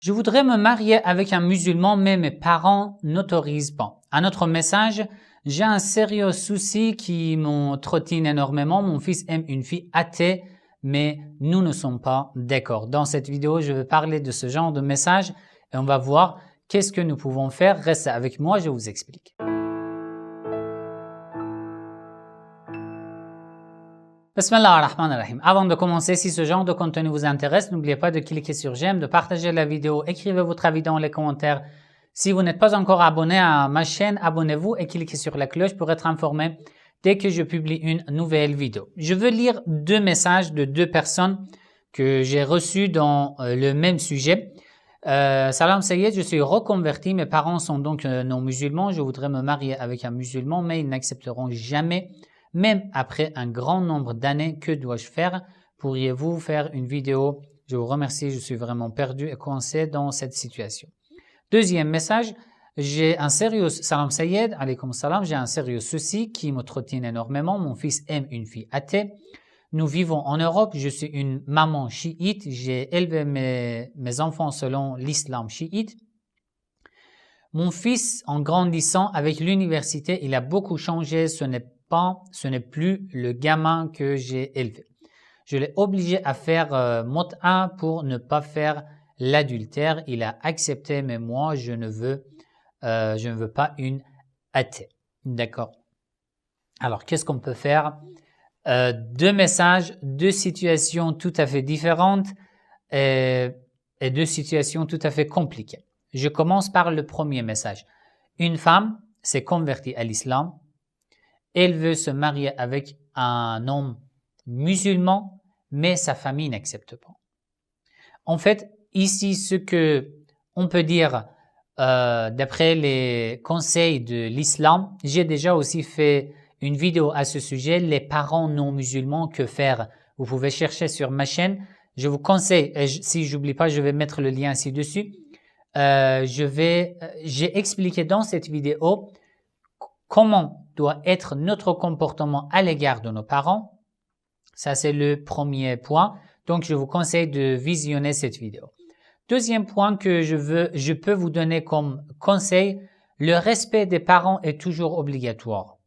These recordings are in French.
Je voudrais me marier avec un musulman, mais mes parents n'autorisent pas. Un autre message, j'ai un sérieux souci qui me trottine énormément. Mon fils aime une fille athée, mais nous ne sommes pas d'accord. Dans cette vidéo, je vais parler de ce genre de message et on va voir qu'est-ce que nous pouvons faire. Restez avec moi, je vous explique. Bismillah ar-Rahman ar-Rahim. Avant de commencer, si ce genre de contenu vous intéresse, n'oubliez pas de cliquer sur j'aime, de partager la vidéo, écrivez votre avis dans les commentaires. Si vous n'êtes pas encore abonné à ma chaîne, abonnez-vous et cliquez sur la cloche pour être informé dès que je publie une nouvelle vidéo. Je veux lire deux messages de deux personnes que j'ai reçus dans le même sujet. Salam Sayed, je suis reconverti, mes parents sont donc non musulmans, je voudrais me marier avec un musulman, mais ils n'accepteront jamais. Même après un grand nombre d'années, que dois-je faire? Pourriez-vous faire une vidéo? Je vous remercie, je suis vraiment perdu et coincé dans cette situation. Deuxième message, j'ai un sérieux, salam Sayed, alaykoum salam, j'ai un sérieux souci qui me trottine énormément. Mon fils aime une fille athée. Nous vivons en Europe, je suis une maman chiite, j'ai élevé mes enfants selon l'islam chiite. Mon fils, en grandissant avec l'université, il a beaucoup changé, ce n'est plus le gamin que j'ai élevé. Je l'ai obligé à faire mot'a pour ne pas faire l'adultère. Il a accepté, mais moi, je ne veux pas une athée. D'accord. Alors, qu'est-ce qu'on peut faire? Deux messages, deux situations tout à fait différentes et deux situations tout à fait compliquées. Je commence par le premier message. Une femme s'est convertie à l'islam. Elle veut se marier avec un homme musulman, mais sa famille n'accepte pas. En fait, ici, ce que on peut dire d'après les conseils de l'islam, j'ai déjà aussi fait une vidéo à ce sujet, les parents non musulmans, que faire? Vous pouvez chercher sur ma chaîne. Je vous conseille, si j'oublie pas, je vais mettre le lien ci-dessus. J'ai expliqué dans cette vidéo comment doit être notre comportement à l'égard de nos parents. Ça, c'est le premier point. Donc, je vous conseille de visionner cette vidéo. Deuxième point que je peux vous donner comme conseil, le respect des parents est toujours obligatoire.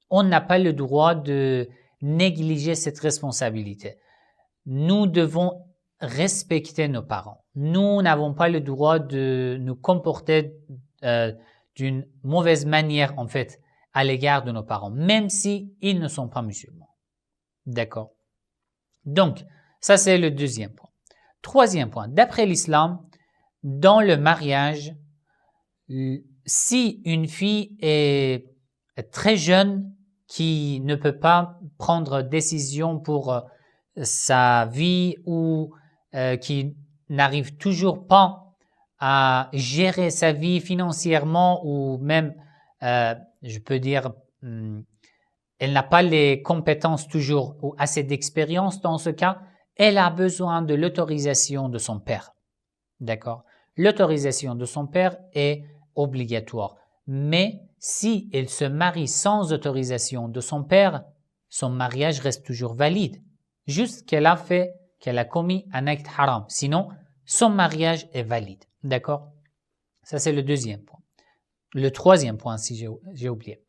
On n'a pas le droit de négliger cette responsabilité. Nous devons respecter nos parents. Nous n'avons pas le droit de nous comporter d'une mauvaise manière, en fait, à l'égard de nos parents, même si ils ne sont pas musulmans. D'accord? Donc, ça c'est le deuxième point. Troisième point, d'après l'islam, dans le mariage, si une fille est très jeune, qui ne peut pas prendre décision pour sa vie ou qui n'arrive toujours pas à gérer sa vie financièrement ou même, je peux dire, elle n'a pas les compétences toujours ou assez d'expérience dans ce cas, elle a besoin de l'autorisation de son père. D'accord? L'autorisation de son père est obligatoire. Mais si elle se marie sans autorisation de son père, son mariage reste toujours valide. Juste qu'elle a commis un acte haram. Sinon, son mariage est valide. D'accord? Ça, c'est le deuxième point. Le troisième point, si j'ai oublié.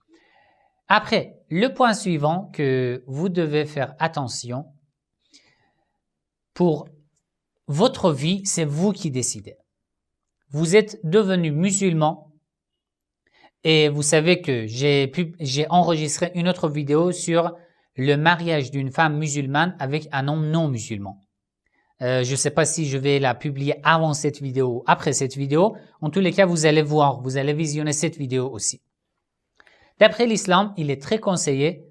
Après, le point suivant que vous devez faire attention, pour votre vie, c'est vous qui décidez. Vous êtes devenu musulman et vous savez que j'ai enregistré une autre vidéo sur le mariage d'une femme musulmane avec un homme non musulman. Je ne sais pas si je vais la publier avant cette vidéo ou après cette vidéo. En tous les cas, vous allez voir, vous allez visionner cette vidéo aussi. D'après l'islam, il est très conseillé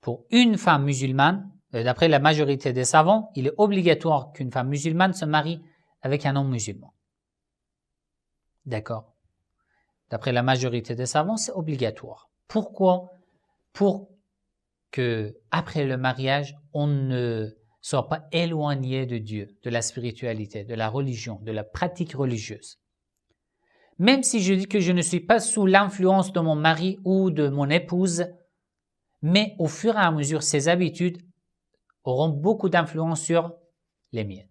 pour une femme musulmane, d'après la majorité des savants, il est obligatoire qu'une femme musulmane se marie avec un homme musulman. D'accord? D'après la majorité des savants, c'est obligatoire. Pourquoi? Pour que après le mariage, on ne soit pas éloigné de Dieu, de la spiritualité, de la religion, de la pratique religieuse. Même si je dis que je ne suis pas sous l'influence de mon mari ou de mon épouse, mais au fur et à mesure, ces habitudes auront beaucoup d'influence sur les miennes.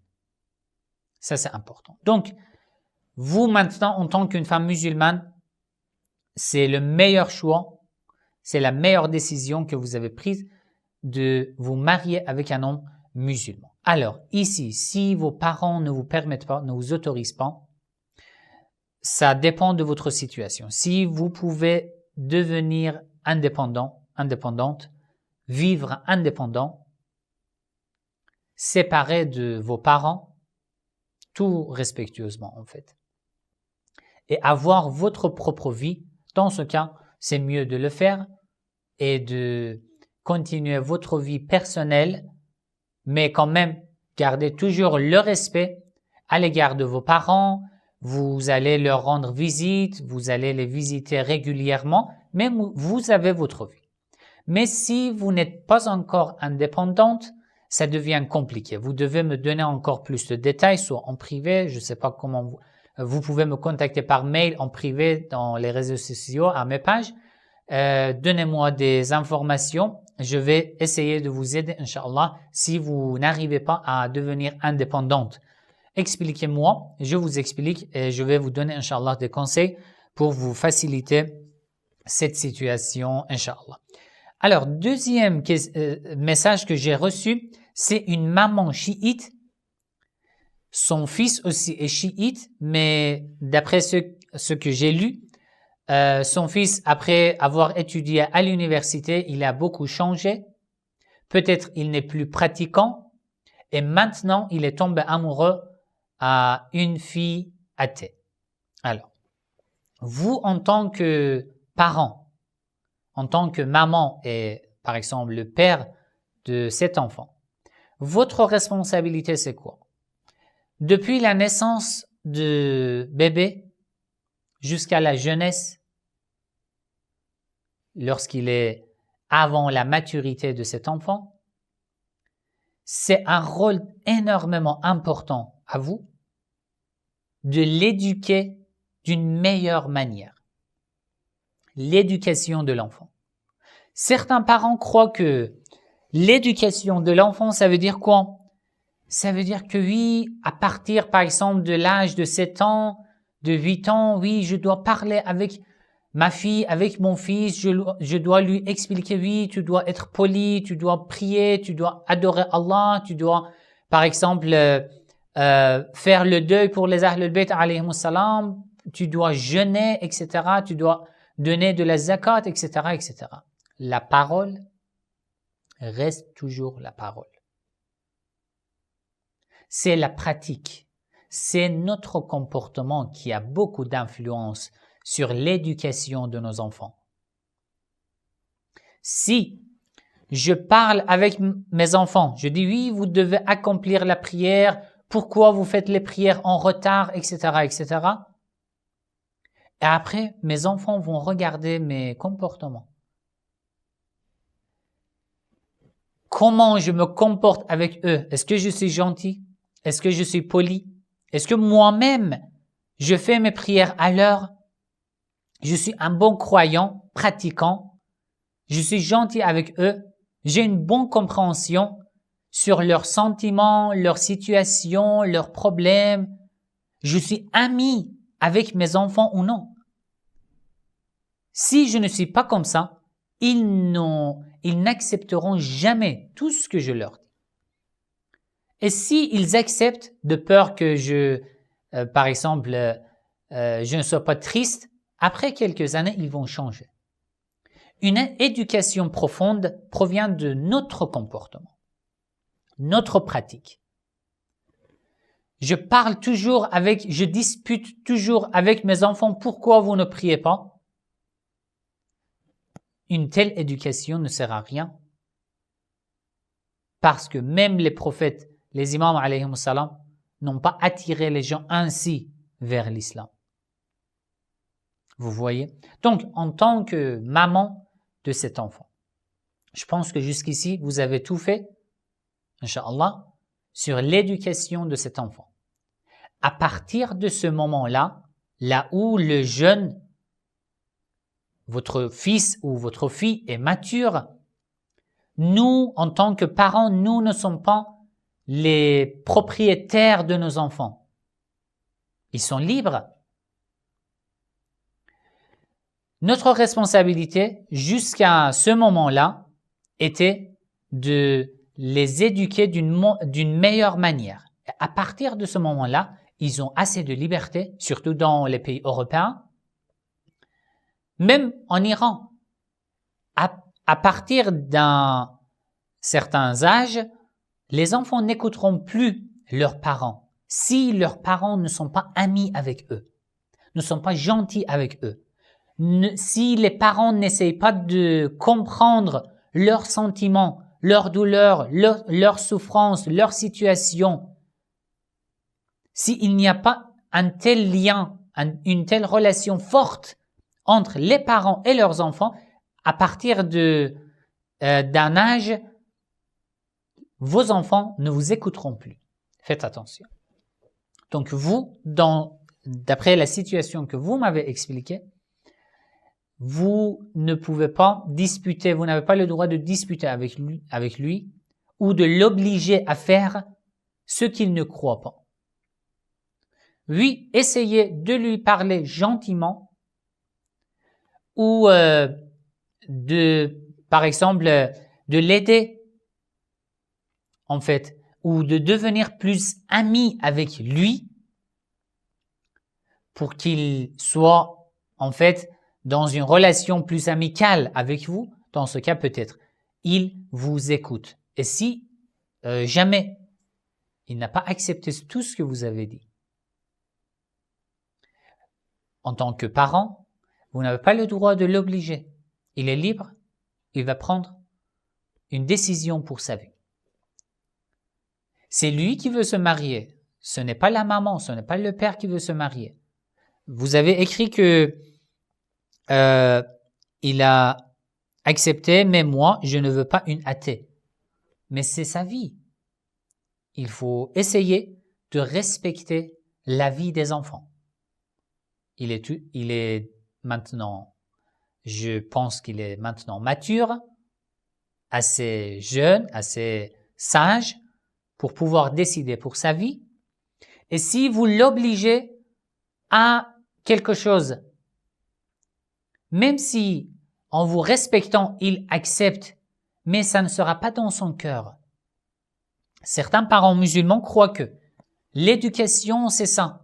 Ça, c'est important. Donc, vous maintenant, en tant qu'une femme musulmane, c'est le meilleur choix, c'est la meilleure décision que vous avez prise de vous marier avec un homme musulman. Alors, ici, si vos parents ne vous permettent pas, ne vous autorisent pas, ça dépend de votre situation. Si vous pouvez devenir indépendante, vivre indépendant, séparé de vos parents, tout respectueusement en fait, et avoir votre propre vie, dans ce cas, c'est mieux de le faire et de continuer votre vie personnelle, mais quand même garder toujours le respect à l'égard de vos parents. Vous allez leur rendre visite, vous allez les visiter régulièrement, mais vous avez votre vie. Mais si vous n'êtes pas encore indépendante, ça devient compliqué. Vous devez me donner encore plus de détails, soit en privé, je ne sais pas comment vous pouvez me contacter par mail en privé dans les réseaux sociaux à mes pages. Donnez-moi des informations. Je vais essayer de vous aider, Inch'Allah, si vous n'arrivez pas à devenir indépendante. Expliquez-moi, je vous explique et je vais vous donner, Inch'Allah, des conseils pour vous faciliter cette situation, Inch'Allah. Alors, deuxième message que j'ai reçu, c'est une maman chiite. Son fils aussi est chiite, mais d'après ce que j'ai lu, son fils, après avoir étudié à l'université, il a beaucoup changé. Peut-être il n'est plus pratiquant et maintenant il est tombé amoureux à une fille athée. Alors, vous en tant que parent, en tant que maman et par exemple le père de cet enfant, votre responsabilité c'est quoi? Depuis la naissance de bébé jusqu'à la jeunesse, lorsqu'il est avant la maturité de cet enfant, c'est un rôle énormément important à vous de l'éduquer d'une meilleure manière. L'éducation de l'enfant. Certains parents croient que l'éducation de l'enfant, ça veut dire quoi? Ça veut dire que oui, à partir par exemple de l'âge de 7 ans, de 8 ans, oui, je dois parler avec ma fille, avec mon fils, je dois lui expliquer, oui, tu dois être poli, tu dois prier, tu dois adorer Allah, tu dois par exemple faire le deuil pour les Ahlul Bayt alayhimus salam, tu dois jeûner, etc., tu dois donner de la zakat, etc., etc. La parole reste toujours la parole. C'est la pratique, c'est notre comportement qui a beaucoup d'influence sur l'éducation de nos enfants. Si je parle avec mes enfants, je dis oui, vous devez accomplir la prière, pourquoi vous faites les prières en retard, etc., etc. Et après, mes enfants vont regarder mes comportements. Comment je me comporte avec eux? Est-ce que je suis gentil? Est-ce que je suis poli? Est-ce que moi-même, je fais mes prières à l'heure? Je suis un bon croyant, pratiquant. Je suis gentil avec eux. J'ai une bonne compréhension sur leurs sentiments, leurs situations, leurs problèmes. Je suis ami avec mes enfants ou non? Si je ne suis pas comme ça, ils n'accepteront jamais tout ce que je leur dis. Et s'ils acceptent de peur que par exemple, je ne sois pas triste, après quelques années, ils vont changer. Une éducation profonde provient de notre comportement, notre pratique. Je dispute toujours avec mes enfants, pourquoi vous ne priez pas? Une telle éducation ne sert à rien. Parce que même les prophètes, les imams alayhimus salam, n'ont pas attiré les gens ainsi vers l'islam. Vous voyez? Donc, en tant que maman de cet enfant, je pense que jusqu'ici, vous avez tout fait, Inch'Allah, sur l'éducation de cet enfant. À partir de ce moment-là, là où le jeune, votre fils ou votre fille est mature, nous, en tant que parents, nous ne sommes pas les propriétaires de nos enfants. Ils sont libres. Notre responsabilité, jusqu'à ce moment-là, était de les éduquer d'une meilleure manière. À partir de ce moment-là, ils ont assez de liberté, surtout dans les pays européens, même en Iran. À partir d'un certain âge, les enfants n'écouteront plus leurs parents si leurs parents ne sont pas amis avec eux, ne sont pas gentils avec eux. Si les parents n'essayent pas de comprendre leurs sentiments, leurs douleurs, leurs souffrances, leur situation, s'il n'y a pas un tel lien, une telle relation forte entre les parents et leurs enfants, à partir d'un âge, vos enfants ne vous écouteront plus. Faites attention. Donc vous, d'après la situation que vous m'avez expliquée, vous ne pouvez pas disputer, vous n'avez pas le droit de disputer avec lui ou de l'obliger à faire ce qu'il ne croit pas. Oui, essayez de lui parler gentiment ou par exemple, de l'aider en fait, ou de devenir plus ami avec lui pour qu'il soit en fait dans une relation plus amicale avec vous. Dans ce cas, peut-être, il vous écoute. Et si jamais il n'a pas accepté tout ce que vous avez dit, en tant que parent, vous n'avez pas le droit de l'obliger. Il est libre, il va prendre une décision pour sa vie. C'est lui qui veut se marier. Ce n'est pas la maman, ce n'est pas le père qui veut se marier. Vous avez écrit que il a accepté, mais moi, je ne veux pas une athée. Mais c'est sa vie. Il faut essayer de respecter la vie des enfants. Il est maintenant, je pense qu'il est maintenant mature, assez jeune, assez sage pour pouvoir décider pour sa vie. Et si vous l'obligez à quelque chose, même si en vous respectant, il accepte, mais ça ne sera pas dans son cœur. Certains parents musulmans croient que l'éducation, c'est ça.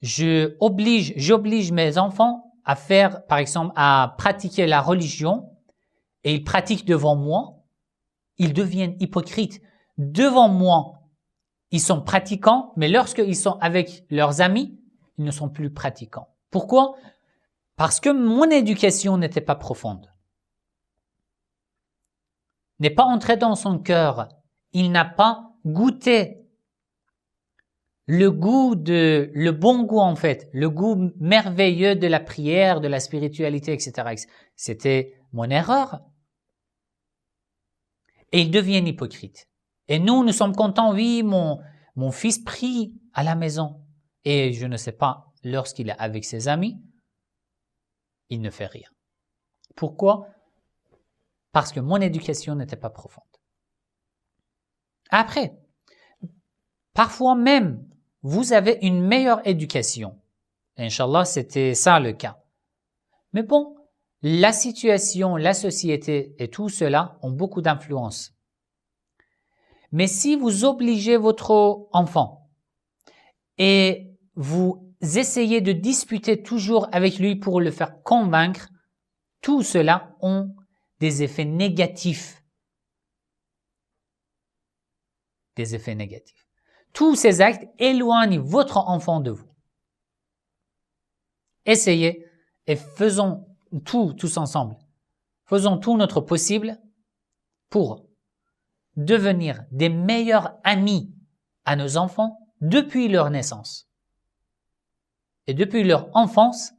J'oblige mes enfants à faire, par exemple, à pratiquer la religion et ils pratiquent devant moi, ils deviennent hypocrites. Devant moi, ils sont pratiquants, mais lorsqu'ils sont avec leurs amis, ils ne sont plus pratiquants. Pourquoi? Parce que mon éducation n'était pas profonde. N'est pas entrée dans son cœur. Il n'a pas goûté le bon goût en fait, le goût merveilleux de la prière, de la spiritualité, etc. C'était mon erreur. Et ils deviennent hypocrites. Et nous sommes contents, oui, mon fils prie à la maison. Et je ne sais pas, lorsqu'il est avec ses amis, il ne fait rien. Pourquoi? Parce que mon éducation n'était pas profonde. Après, parfois même, vous avez une meilleure éducation. Inch'Allah, c'était ça le cas. Mais bon, la situation, la société et tout cela ont beaucoup d'influence. Mais si vous obligez votre enfant et vous essayez de disputer toujours avec lui pour le faire convaincre, tout cela ont des effets négatifs. Des effets négatifs. Tous ces actes éloignent votre enfant de vous. Essayez et faisons tous ensemble. Faisons tout notre possible pour devenir des meilleurs amis à nos enfants depuis leur naissance et depuis leur enfance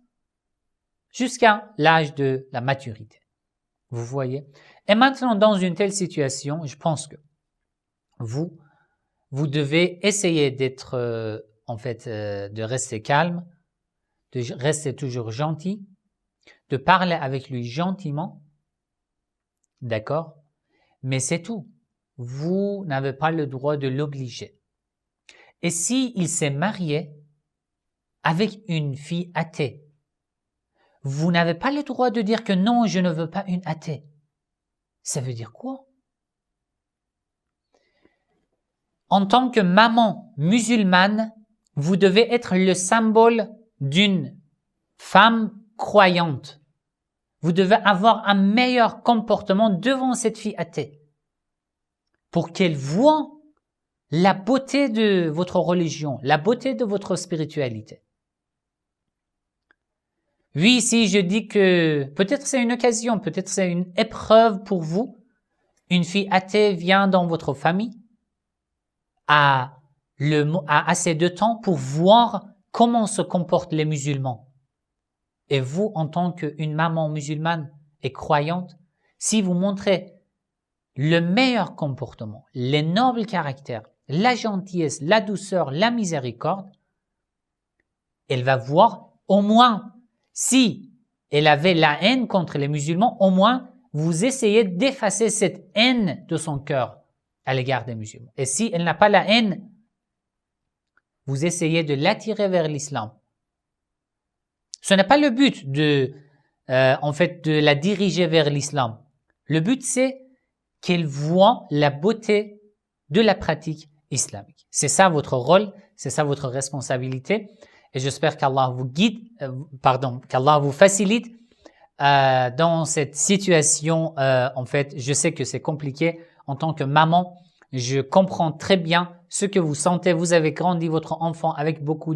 jusqu'à l'âge de la maturité. Vous voyez? Et maintenant, dans une telle situation, je pense que vous devez essayer d'être, de rester calme, de rester toujours gentil, de parler avec lui gentiment, d'accord? Mais c'est tout. Vous n'avez pas le droit de l'obliger. Et si il s'est marié, avec une fille athée. Vous n'avez pas le droit de dire que non, je ne veux pas une athée. Ça veut dire quoi? En tant que maman musulmane, vous devez être le symbole d'une femme croyante. Vous devez avoir un meilleur comportement devant cette fille athée pour qu'elle voie la beauté de votre religion, la beauté de votre spiritualité. Oui, si je dis que peut-être c'est une occasion, peut-être c'est une épreuve pour vous, une fille athée vient dans votre famille, a assez de temps pour voir comment se comportent les musulmans. Et vous, en tant qu'une maman musulmane et croyante, si vous montrez le meilleur comportement, les nobles caractères, la gentillesse, la douceur, la miséricorde, elle va voir au moins, si elle avait la haine contre les musulmans, au moins vous essayez d'effacer cette haine de son cœur à l'égard des musulmans. Et si elle n'a pas la haine, vous essayez de l'attirer vers l'islam. Ce n'est pas le but de la diriger vers l'islam. Le but, c'est qu'elle voit la beauté de la pratique islamique. C'est ça votre rôle, c'est ça votre responsabilité. Et j'espère qu'Allah vous guide, qu'Allah vous facilite dans cette situation. Je sais que c'est compliqué en tant que maman. Je comprends très bien ce que vous sentez. Vous avez grandi votre enfant avec beaucoup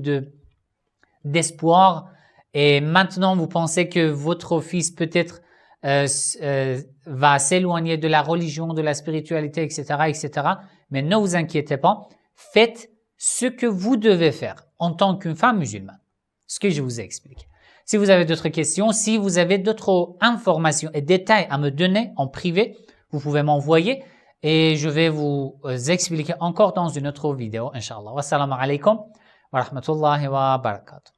d'espoir. Et maintenant, vous pensez que votre fils peut-être va s'éloigner de la religion, de la spiritualité, etc., etc. Mais ne vous inquiétez pas. Faites ce que vous devez faire en tant qu'une femme musulmane. Ce que je vous ai expliqué. Si vous avez d'autres questions, si vous avez d'autres informations et détails à me donner en privé, vous pouvez m'envoyer et je vais vous expliquer encore dans une autre vidéo, Inch'Allah. Wassalamu alaikum wa rahmatullahi wa barakatuh.